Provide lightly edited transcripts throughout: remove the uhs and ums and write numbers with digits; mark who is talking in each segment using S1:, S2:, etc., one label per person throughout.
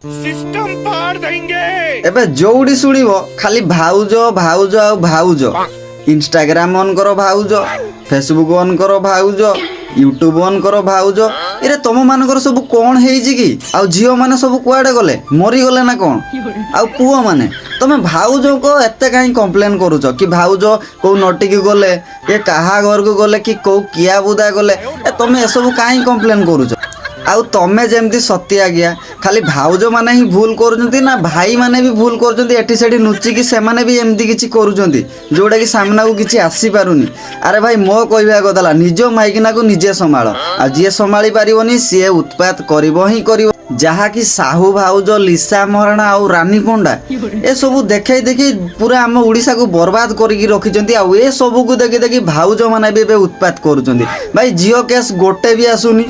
S1: System पार देंगे।
S2: एबे जोड़ी सुनिबो खाली भाउज भाउज आ भाउज इंस्टाग्राम ऑन करो भाउज फेसबुक ऑन करो भाउज यूट्यूब ऑन करो भाउज एरे तुम मानकर सब कौन हेइजी कि आ झियो माने सब कुआडे गले मरी गले ना कौन आ पुओ माने तमे भाउज को एते काई कंप्लेन करूछ कि भाउज को नटिक गले के काहा घर को गले कि को किया बुदा गले ए तमे ए सब काई कंप्लेन करूछ आउ तमे जेमती सत्या गया खाली भाउज माने ही भूल करूछंती ना भाई माने भी भूल करूछंती एठी सेठी नुची कि से माने भी एमती किछि करूछंती जोडा कि सामना को किछि आसी पारुनी। अरे भाई मो कहबा कथला निजो माइकिना को निजे संभाळ आ जे संभाळी पारिबोनी से उत्पात करिवो ही करिवो जहा कि साहू भाउज लिसा महाराणा आउ रानी पंडा ए सब देखै देखि पूरा हम ओडिसा को बर्बाद करिकि रखिचंती आ ए सब को देखि देखि भाउज माने भी उत्पात करूछंती। भाई जियो केस गोटे भी आसुनी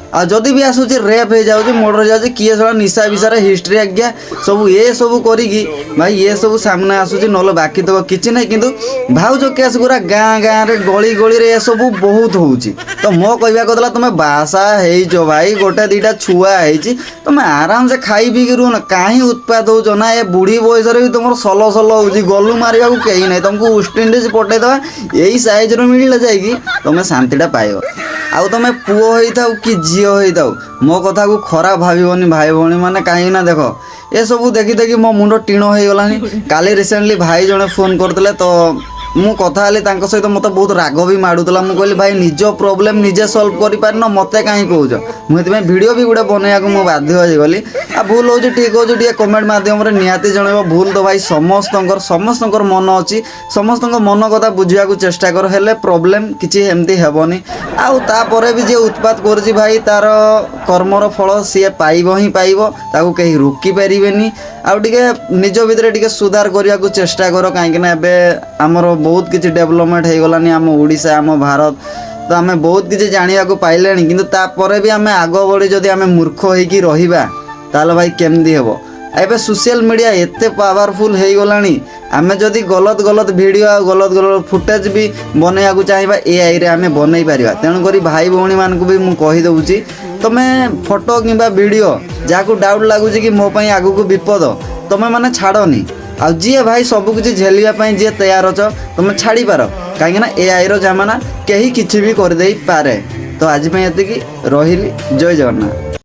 S2: आ जदि भी आसूँ रेप हो जाऊँ मर्डर जाऊँ किए सब निशा विषय हिस्ट्री आज्ञा सब ये सब करी भाई ये सब सामने आसूँ ना बाकी तो किसी ना किंतु भाउज केस गुरा गाँ गाँ रे गली गली रे ये सब बहुत होउची। तो मो कहवा कथला तुम बासा हो भाई गोटे दीटा छुआ है तुम आराम से खाई पी रुह ना कहीं उत्पात हो ना ये बुढ़ी बयस भी तुम सल सल हो गलु मारे कहीं ना तुमको वेस्ट इंडीज पठेदवा यही सैज मिलला जाकि तुम शांतिटा पाइब। आउ तुम पुओ होता कि झील होता मो कथा को खराब भावनी भाई भौणी मैंने कहीं ना देख ये सब देखी देखी मो मुंड टीण हो गलानी। काली रिसेंटली भाई जड़े फोन करते तो मु कथा हेली सहित मत बहुत राग भी माड़ूला मुझे कहली भाई निज प्रोब्लेम निजे सल्व कर पारन मत कहीं कौच मुझे भिडियो भी गोटे बनवाक मुझे बाध्य हो गली आ भूल हो ठीक हो कमेंट मध्यम निहाती जनइब भूल तो भाई समस्त मन अच्छी समस्त मन कथा बुझा चेष्टा कर हेले प्रोब्लेम किसी एमती हेबनी आउे भी जी उत्पात कर भाई तार कर्मर फल सी पाइब ही पाइब ताकू कहीं रोकी पारे आउे निज भितर टे सुधार करने को चेष्टा कर कहीं आमर बहुत किसी डेवलपमेंट हो गलानी आम ओडिशा आम भारत तो आम बहुत किसी जाना पाइले किंतु तापर भी आम आग बढ़ी जदि आम मूर्ख होइकी रहिबा ताले भाई केमती हेबो। एबे सोशल मीडिया एते पावरफुल हो गलानी आम जदि गलत गलत वीडियो गलत फुटेज भी बनैया को चाहिए एआई रे आम बनई पारिबा तेणुक भाई भौणी मानक भी मुझे कहीदे तुम फोटो किंबा वीडियो जहाँ डाउट लगुच कि मो पाई आगु को विपद तुम माने छाड़नी आ जी भाई सबकि झेलिया जी तैयार अच तुम छाड़ी पार कहीं एआई रो जमाना कहीं किसी भी करदे पारे। तो आज एतिकी रही जय जगन्नाथ।